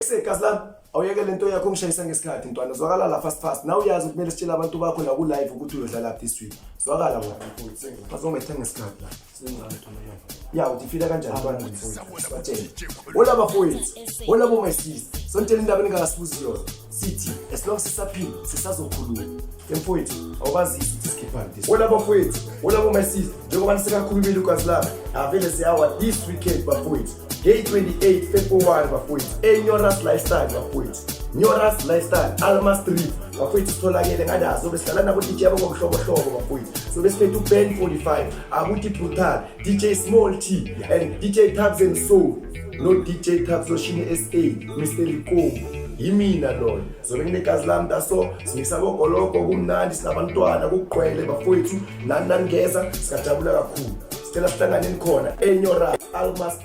Sekazana awuyeke lento yakho ngishayisa ngesikhathi ntwana zwakala la fast now uyazi kumele sitshela abantu bakho la ku live ukuthi uyodlala this week zwakala wena bazongethe ngesikhathi la ya utifila kanjani abantu batshela ola bafowethu ola bo my sister sontshela indaba ningasibuzi yona sithi as long sisaphila sisazokhuluma mfowethu awubazisi ukuthi sikhipha this ola bafowethu ola bo my sister njengoba nisekakhulumile ugazi lami avele siyawa this weekend bafowethu Day 28 February bafowethu eNyoras Lifestyle bafowethu Nyoras Lifestyle Almas Street bafowethu sitholakele nganazo besidlala nabo DJ abangomhlobo bafowethu so besiphethe uBand 45 abuthi Brutal DJ Small T and DJ Tabs and Soul no DJ Tabs Oshini SA Mr Likombo yimina lona so benginekazi lami daso singisabogoloko kumnandi sinabantwana kuqwele bafowethu nani ngeza sikajabula kakhulu sicela sihlanganeni khona eNyoras Almas